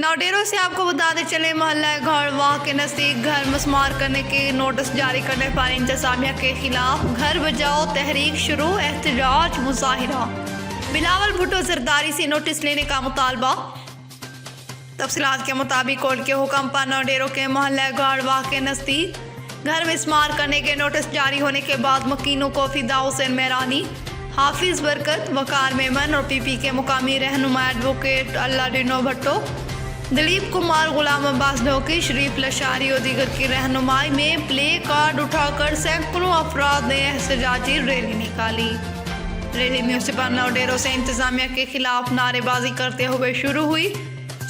नौडेरों से आपको बताते चले मोहल्ला घड़वा के नज़दीक घर मस्मार करने के नोटिस जारी करने पर इंतजामिया के खिलाफ घर बचाओ तहरीक शुरू, एहतजाज मुजाहिरा। बिलावल भुट्टो जरदारी से नोटिस लेने का मुतालबा। तफसीलात के मुताबिक कोर्ट के हुक्म पर नौडेरों के मोहल्ला घड़वा के नज़दीक घर मस्मार करने के नोटिस जारी होने के बाद मकीनों को फिदा हुसैन मेहरानी, हाफिज बरकत, वकार मेमन और पीपी के मुकामी रहनुमा एडवोकेट अल्लाडिनो भट्टो, दिलीप कुमार, गुलाम अब्बास ढोकी, शरीफ लशारी और दीगर की रहनुमाई में प्ले कार्ड उठाकर सैकड़ों अफराद ने एहतजाजी रैली निकाली। रैली म्यूनसिपल नौडेरों से इंतजामिया के खिलाफ नारेबाजी करते हुए शुरू हुई।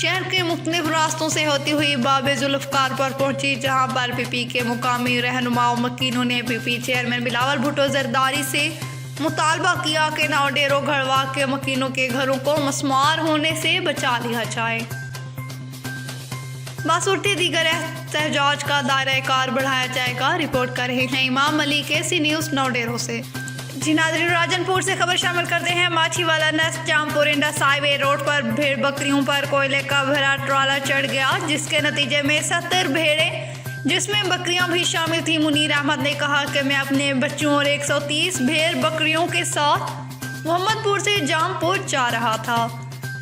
शहर के मुख्तलिफ रास्तों से होती हुई बाब जुल्फ़कार पर पहुंची, जहां पर पीपी के मुकामी रहनुमाओं मकीनों ने पीपी चेयरमैन बिलावल भुट्टो जरदारी से मुतालबा किया कि नौडेरों घड़वा के मकीनों के घरों को मस्मार होने से बचा लिया जाए। बासुरती दीगर एहतजाज का दायरा कार बढ़ाया जाएगा। रिपोर्ट कर रहे हैं इमाम अली, KC न्यूज़ नौडेरों से। जी नाज़रीन, राजनपुर से खबर शामिल करते हैं। माछीवाला नस जामपुर इंडस हाईवे रोड पर भेड़ बकरियों पर कोयले का भरा ट्राला चढ़ गया, जिसके नतीजे में 70 भेड़ें जिसमें बकरियां भी शामिल थी। मुनीर अहमद ने कहा कि मैं अपने बच्चों और 130 भेड़ बकरियों के साथ मोहम्मदपुर से जामपुर जा रहा था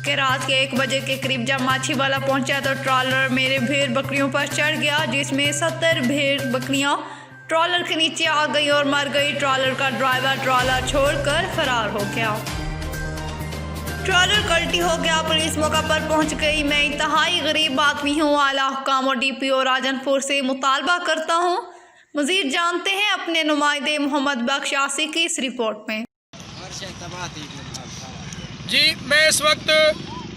कि रात के 1 बजे के करीब जब माछीवाला पहुंचा तो ट्रॉलर मेरे भेड़ बकरियों पर चढ़ गया, जिसमें 70 भेड़ बकरियां ट्रॉलर के नीचे आ गई और मर गई। ट्रॉलर का ड्राइवर ट्रॉलर छोड़कर फरार हो गया। ट्रॉलर कल्टी हो गया। पुलिस मौका पर पहुंच गई। मैं इंतहाई गरीब आदमी हूँ। आला हुक्काम और DPO राजनपुर से मुतालबा करता हूँ। मज़ीद जानते हैं अपने नुमाइंदे मोहम्मद बख्श आसी की इस रिपोर्ट में। जी मैं इस वक्त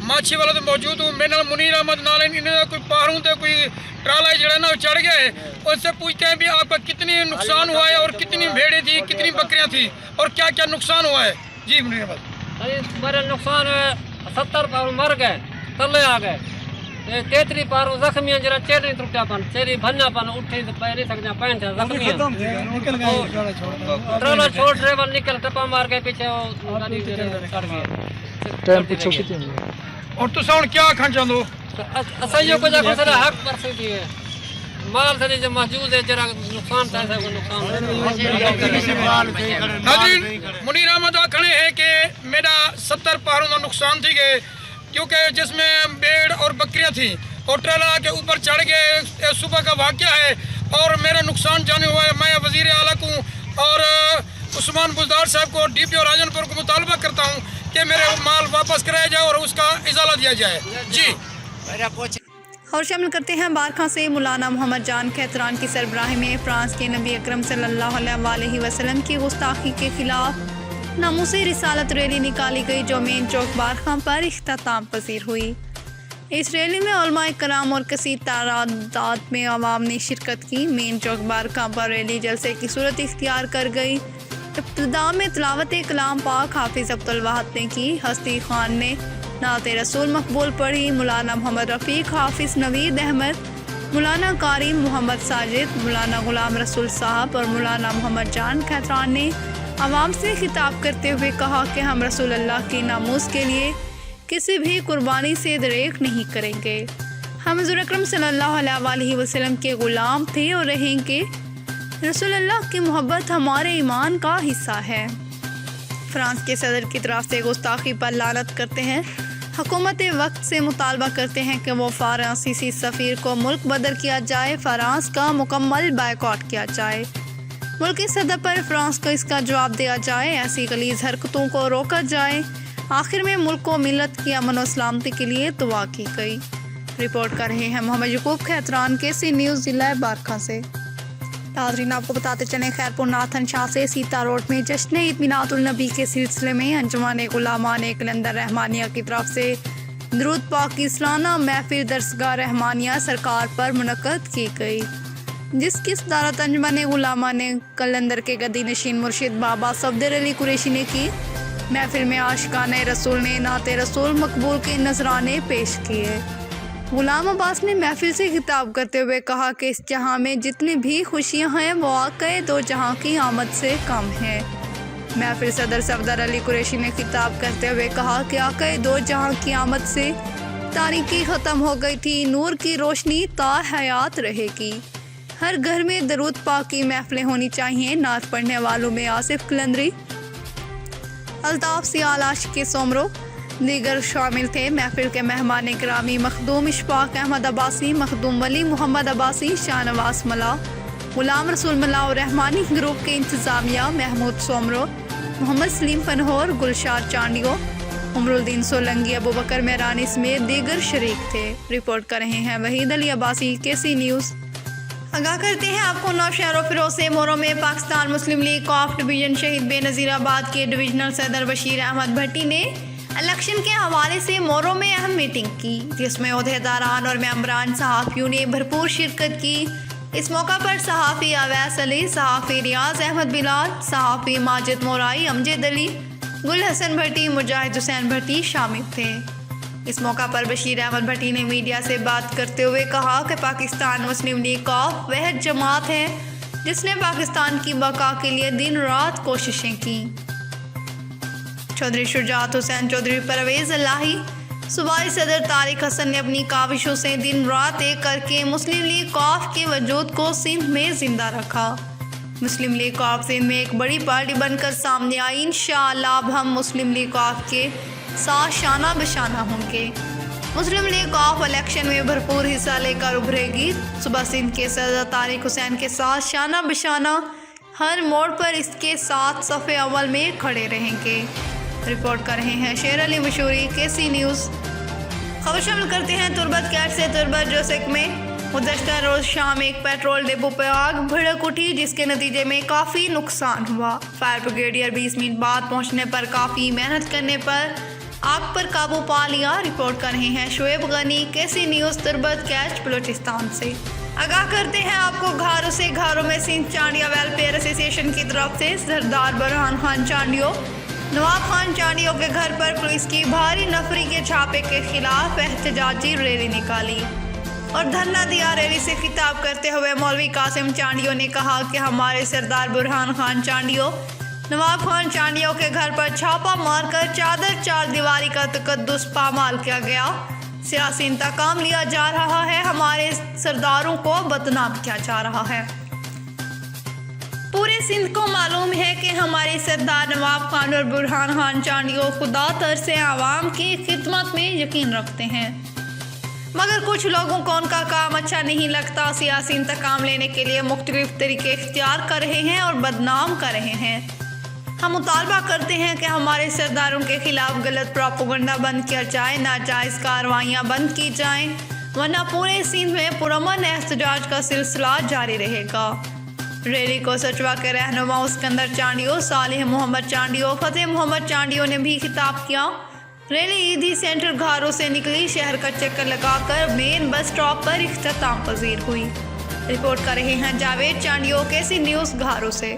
माछीवाला तो मौजूद हूँ। मेरे नाल मुनीर अहमद नाल इन्हें कोई पहाड़ों तो कोई ट्राला जो है ना चढ़ गया है। उससे पूछते हैं भी आपका कितनी नुकसान हुआ है और कितनी भेड़ें थी, कितनी बकरियां थी और क्या क्या नुकसान हुआ है। जी मुनीर अहमद। मेरा नुकसान है 70 पार मर गए, तले आ गए। 33 पार जख्मी जरा चेहरे टूटा पन, चेहरे भन्ना पन, उठे तो पैर नहीं सकता, पैन था जख्मी। ट्राला छोड़ ड्राइवर निकल टप्पा मार के पीछे वो गाड़ी चढ़ गया। और तुम हुण क्या आखना चाहते हो? असा जो कुछ फसल हक कर सकती है। माल से जो मौजूद है जरा नुकसान था, सब नुकसान। मुनीर अहमद आखने है कि मेरा 70 पहाड़ों का नुकसान थी गए, क्योंकि जिसमें भेड़ और बकरियां थी और ट्रेला के ऊपर चढ़ गए। सुबह का वाक़या है और मेरा नुकसान जाने हुआ है। मैं वज़ीर आला को और उस्मान बुज़दार साहब को DPO राजनपुर को मुतालबा करता हूँ कि मेरे माल वापस कराया जाए और उसका इजाला दिया जाए। जी और शामिल करते हैं बारखा से। मौलाना मोहम्मद जान खैतरान की सरबराही में फ्रांस के नबी अकरम सल्लल्लाहु अलैहि वसल्लम की गुस्ताखी के खिलाफ नामूसी रिसालत रैली निकाली गई, जो मेन चौक बारखा पर इख्तिताम पजीर हुई। इस रैली में उलमाए कराम और कसीर तादाद में अवाम ने शिरकत की। मेन चौक बारखा पर रैली जलसे की सूरत इख्तियार कर गई। इब्तिदा में तिलावत कलाम पाक हाफिज अब्दुल वाहद ने की। हस्ती खान ने नाते रसूल मकबूल पढ़ी। मौलाना मोहम्मद रफ़ीक, हाफिज नवीद अहमद, मौलाना कारिम मोहम्मद साजिद, मौलाना गुलाम रसूल साहब और मौलाना मोहम्मद जान खैतरान ने आवाम से खिताब करते हुए कहा कि हम रसूल अल्लाह की नामूस के लिए किसी भी कुर्बानी से दरेक नहीं करेंगे। हम हुज़ूर अकरम सल्लल्लाहु अलैहि वसल्लम के ग़ुलाम थे और रहेंगे। रसूल अल्लाह की मोहब्बत हमारे ईमान का हिस्सा है। फ्रांस के सदर की तरफ से गुस्ताखी पर लानत करते हैं। हुकूमत वक्त से मुतालबा करते हैं कि वो फ्रांसीसी सफ़ीर को मुल्क बदर किया जाए, फ्रांस का मुकम्मल बायकॉट किया जाए। मुल्की सतह पर फ्रांस को इसका जवाब दिया जाए। ऐसी गलीज़ हरकतों को रोका जाए। आखिर में मुल्क को मिलत की अमन और सलामती के लिए दुआ की गई। रिपोर्ट कर रहे हैं मोहम्मद यकूब खैतरान, KC न्यूज़ जिला बारखा से। नाज़रीन, आपको बताते चलें खैरपुर नाथन शाह से सीता रोड में जश्न ईद मिलादुल नबी के सिलसिले में अंजुमन गुलामान कलंदर रहमानिया की तरफ से दरूद पाक की सालाना महफिल दरसगाह रहमानिया सरकार पर मुनक़द की गई, जिसकी सदारत अंजुमन गुलामान कलंदर के गद्दी नशीन मुर्शिद बाबा सफदर अली कुरैशी ने की। महफिल में आशिकाने रसूल ने नाते रसूल मकबूल के नजराने पेश किए। गुलाम अब्बास ने महफिल से खिताब करते हुए कहा कि इस जहां में जितनी भी खुशियां हैं वो वाक़ई दो जहां की आमद से कम है। महफिल सदर सफदर अली कुरैशी ने खिताब करते हुए कहा कि वाक़ई दो जहां की आमद से تاریکی ختم ہو گئی تھی، نور کی روشنی تا حیات رہے گی۔ ہر گھر میں درود پاک کی محفلیں ہونی چاہیے۔ نعت پڑھنے والوں میں آصف قلندری، الطاف سیال، عاشق سومرو دیگر شامل تھے۔ محفل کے مہمان گرامی مخدوم اشفاق احمد عباسی، مخدوم ولی محمد عباسی، شاہ نواز ملا، غلام رسول ملا اور رحمانی گروپ کے انتظامیہ محمود سومرو، محمد سلیم فنہور، گلشاد چانڈیو، عمر الدین سولنگی، ابو بکر مہرانی سمیت دیگر شریک تھے۔ رپورٹ کر رہے ہیں وحید علی عباسی، KC نیوز۔ آگاہ کرتے ہیں آپ کو نوشہر و فیروز سے۔ مورو میں پاکستان مسلم لیگ کاف ڈویژن شہید بے نظیر آباد کے ڈویژنل صدر بشیر احمد بھٹی نے الیکشن کے حوالے سے مورو میں اہم میٹنگ کی، جس میں عہدیداران اور ممبران صحافیوں نے بھرپور شرکت کی۔ اس موقع پر صحافی اویس علی، صحافی ریاض احمد بلال، صحافی ماجد مورائی، امجد علی، گل حسن بھٹی، مجاہد حسین بھٹی شامل تھے۔ اس موقع پر بشیر احمد بھٹی نے میڈیا سے بات کرتے ہوئے کہا کہ پاکستان مسلم لیگ کاف واحد جماعت ہے جس نے پاکستان کی بقا کے لیے دن رات کوششیں کی۔ چودھری شجاعت حسین چودھری، پرویز الہی، صوبائی صدر طارق حسن نے اپنی کاوشوں سے دن رات ایک کر کے مسلم لیگ کاف کے وجود کو سندھ میں زندہ رکھا۔ مسلم لیگ کاف سندھ میں ایک بڑی پارٹی بن کر سامنے آئی۔ انشاءاللہ اب ہم مسلم لیگ کاف کے ساتھ شانہ بشانہ ہوں گے۔ مسلم لیگ کاف الیکشن میں بھرپور حصہ لے کر ابھرے گی۔ صوبہ سندھ کے صدر طارق حسین کے ساتھ شانہ بشانہ ہر موڑ پر اس کے ساتھ صف اول میں کھڑے رہیں گے۔ رپورٹ کر رہے ہیں شیر علی مشوری، KC نیوز۔ خبر شامل کرتے ہیں تربت کیٹ سے۔ تربت جوسک میں گزشتہ روز شام ایک پیٹرول ڈپو پر آگ بھڑک اٹھی، جس کے نتیجے میں کافی نقصان ہوا۔ فائر بریگیڈیئر 20 منٹ بعد پہنچنے پر کافی محنت کرنے پر آگ پر قابو پا لیا۔ رپورٹ کر رہے ہیں شعیب غنی، KC نیوز، تربت کیچ بلوچستان سے۔ آگاہ کرتے ہیں آپ کو گھاروں سے۔ گھاروں میں سندھ چانڈیا ویلفیئر ایسوسی ایشن کی طرف سے سردار برہان خان چانڈیو، نواب خان چانڈیو کے گھر پر پولیس کی بھاری نفری کے چھاپے کے خلاف احتجاجی ریلی نکالی اور دھرنا دیا۔ ریلی سے خطاب کرتے ہوئے مولوی قاسم چانڈیو نے کہا کہ ہمارے سردار برہان خان چانڈیو، نواب خان چانڈیو کے گھر پر چھاپا مار کر چار دیواری کا تقدس پامال کیا گیا، سیاسی انتقام لیا جا رہا ہے، ہمارے سرداروں کو بدنام کیا جا رہا ہے۔ پورے سندھ کو معلوم ہے کہ ہمارے سردار نواب خان اور برہان خان چانڈیو خدا ترس عوام کی خدمت میں یقین رکھتے ہیں، مگر کچھ لوگوں کو ان کا کام اچھا نہیں لگتا، سیاسی انتقام لینے کے لیے مختلف طریقے اختیار کر رہے ہیں اور بدنام کر رہے ہیں۔ ہم مطالبہ کرتے ہیں کہ ہمارے سرداروں کے خلاف غلط پروپیگنڈا بند کیا جائے، ناجائز کارروائیاں بند کی جائیں، ورنہ پورے سندھ میں پرامن احتجاج کا سلسلہ جاری رہے گا۔ ریلی کو سچوا کے رہنما اسکندر چانڈیو، صالح محمد چانڈیو، فتح محمد چانڈیو نے بھی خطاب کیا۔ ریلی عیدی سینٹر گھاروں سے نکلی، شہر کا چکر لگا کر مین بس اسٹاپ پر اختتام پذیر ہوئی۔ رپورٹ کر رہے ہیں جاوید چانڈیو، KC نیوز گھاروں سے۔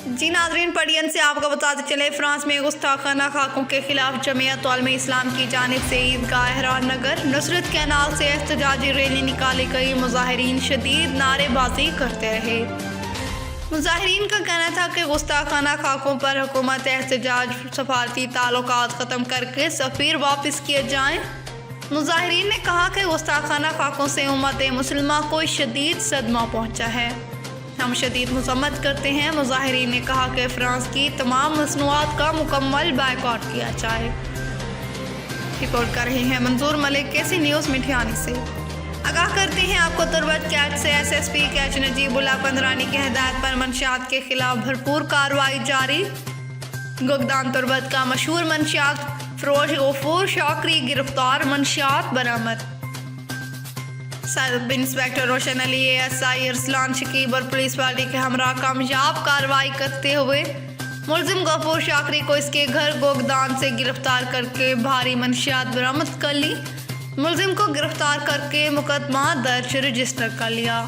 جی ناظرین، پڑین سے آپ کو بتاتے چلے، فرانس میں گستاخانہ خاکوں کے خلاف جمعیت عالم اسلام کی جانب سے عیدگاہ احرار نگر نصرت کینال سے احتجاجی ریلی نکالی گئی۔ مظاہرین شدید نعرے بازی کرتے رہے۔ مظاہرین کا کہنا تھا کہ گستاخانہ خاکوں پر حکومت احتجاج، سفارتی تعلقات ختم کر کے سفیر واپس کیے جائیں۔ مظاہرین نے کہا کہ گستاخانہ خاکوں سے امت مسلمہ کو شدید صدمہ پہنچا ہے، ہم شدید مذمت کرتے ہیں۔ مظاہرین نے کہا کہ فرانس کی تمام مصنوعات کا مکمل بائیکاٹ کیا جائے۔ رپورٹ کر رہے ہیں منظور ملک، KC نیوز مٹھیانی سے۔ آگاہ کرتے ہیں آپ کو تربت کیٹ سے۔ SSP کیچ نجیب اللہ پندرانی کی ہدایت پر منشیات کے خلاف بھرپور کارروائی جاری۔ گوگدان تربت کا مشہور منشیات فروش غفور شاکری گرفتار، منشیات برآمد۔ سب انسپیکٹر روشن علی، ASI ارسلان شکیب اور پولیس پارٹی کے ہمراہ کامیاب کارروائی کرتے ہوئے ملزم غفور شاکری کو اس کے گھر گوگدان سے گرفتار کر کے بھاری منشیات برآمد کر لی۔ ملزم کو گرفتار کر کے مقدمہ درج رجسٹر کر لیا۔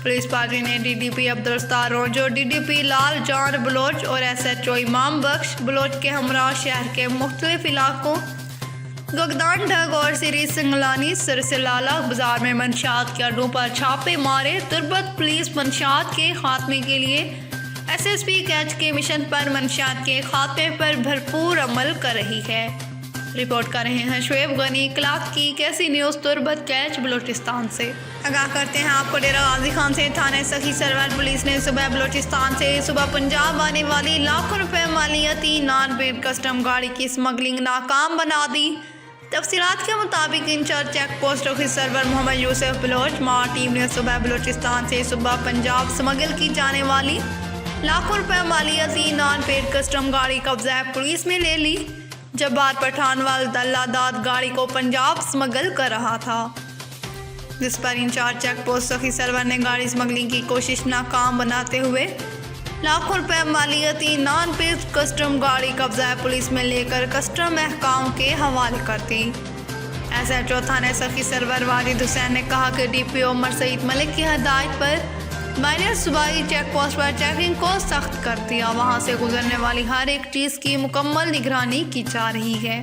پولیس پارٹی نے DDP عبدالستار رونجو، DDP لال جان بلوچ اور SHO امام بخش بلوچ کے ہمراہ شہر کے مختلف علاقوں گوگدان ڈھگ اور سری سنگلانی سرسلالہ بازار میں منشیات کے اڈوں پر چھاپے مارے۔ تربت پولیس منشیات کے خاتمے کے لیے SSP کیچ کے مشن پر منشیات کے خاتمے پر بھرپور عمل کر رہی ہے۔ रिपोर्ट कर रहे हैं शुएब गनी क्लाक की कैसी न्यूज़ तुर्बत कैच बलूचिस्तान से। आगाह करते हैं आपको डेरा गाजी खान से थाने सखी सरवर पुलिस ने सुबह बलूचिस्तान से सुबह पंजाब आने वाली लाखों रुपए मालियती नॉन पेड कस्टम गाड़ी की स्मगलिंग नाकाम बना दी। तफसीलात के मुताबिक incharge check post officer Sarwar Mohammad Yusuf Baloch मार टीम ने सुबह बलूचिस्तान से सुबह पंजाब स्मगल की जाने वाली लाखों रुपए मालियती नॉन पेड कस्टम गाड़ी कब्जा पुलिस में ले ली। जब्बार पठानवाल दल्लादाद गाड़ी को पंजाब स्मगल कर रहा था, जिस पर इंचार्ज चेक पोस्ट सखी सरवर ने गाड़ी स्मगलिंग की कोशिश नाकाम बनाते हुए लाखों रुपए मालियती नॉन पेड कस्टम गाड़ी कब्जा पुलिस में लेकर कस्टम महकाम के हवाले कर दी। SHO थाने सखी सरवर वाजिद हुसैन ने कहा कि DPO उमर सईद मलिक की हदायत पर मैंने सूबाई चेक पोस्ट पर चेकिंग को सख्त कर दिया। वहां से गुजरने वाली हर एक चीज़ की मुकम्मल निगरानी की जा रही है।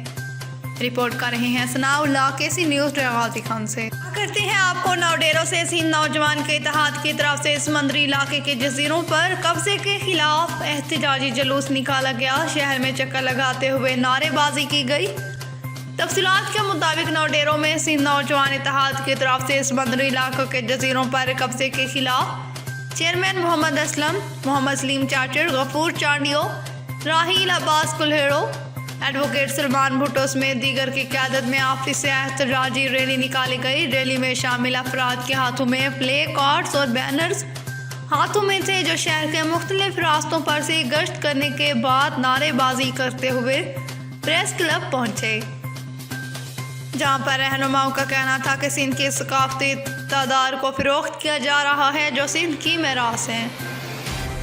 रिपोर्ट कर रहे हैं सनाउल्लाह केसी न्यूज़ गाजी खान से। करते हैं आपको नौडेरों से सिंध नौजवान के इत्तेहाद की तरफ से समंदरी इलाके के जजीरों पर कब्जे के खिलाफ एहतजाजी जुलूस निकाला गया। शहर में चक्कर लगाते हुए नारेबाजी की गई। तफसीलात के मुताबिक नौडेरों में सिंध नौजवान इत्तेहाद की तरफ से समंदरी इलाकों के जजीरों पर कब्जे के खिलाफ चेयरमैन मोहम्मद असलम, मोहम्मद सलीम चाचड़, गफूर चांडियो, राहील अब्बास कुल्हेड़ो, एडवोकेट सलमान भुट्टो समेत दीगर की क़यादत में ऑफिस से एहतजाजी रैली निकाली गई। रैली में शामिल अफराद के हाथों में प्ले कार्ड्स और बैनर्स हाथों में थे, जो शहर के मुख्तलिफ रास्तों पर से गश्त करने के बाद नारेबाजी करते हुए प्रेस क्लब पहुंचे, जहां पर रहनुमाओं का कहना था कि सिंध की सकाफती तादार को फ़रोख्त किया जा रहा है, जो सिंध की मेरास हैं।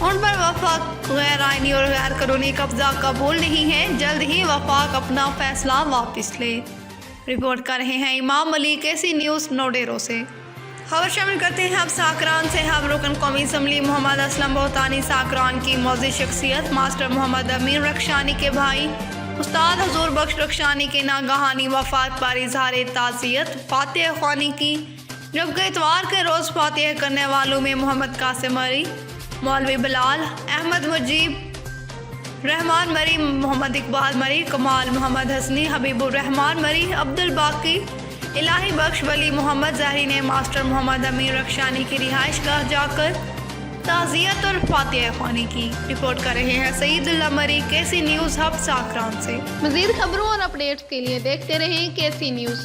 उन पर वफाक गैर आइनी और गैर कानूनी कब्जा कबूल नहीं है। जल्द ही वफाक अपना फैसला वापस ले। रिपोर्ट कर रहे हैं इमाम अली केसी न्यूज़ नौडेरों से। खबर शामिल करते हैं अब साकरान से। हम रुकन कौमी असम्बली मोहम्मद असलम बोहतानी साकरान की मौजूद शख्सियत मास्टर मोहम्मद अमीर रखशानी के भाई उस्ताद हजूर बख्श रखशानी के नागहानी वफात पर इजहार ताज़ियत फातिहा ख्वानी की, जबकि इतवार के रोज़ फातिहा करने वालों में मोहम्मद कासिम अली, मौलवी बिलाल अहमद, मुजीब रहमान मरी, मोहम्मद इकबाल मरी, कमाल मोहम्मद हसनी, हबीबुर रहमान मरी, अब्दुल बाकी, इलाही बख्श वली मोहम्मद जहरी ने मास्टर मोहम्मद अमीर रखशानी की रिहाइश गाह जाकर ताज़ियत और फातिहा ख्वानी की। रिपोर्ट कर रहे हैं सईदुल्लाह मरी केसी न्यूज़ हब साकरान से। मज़ीद खबरों और अपडेट्स के लिए देखते रहें केसी न्यूज़।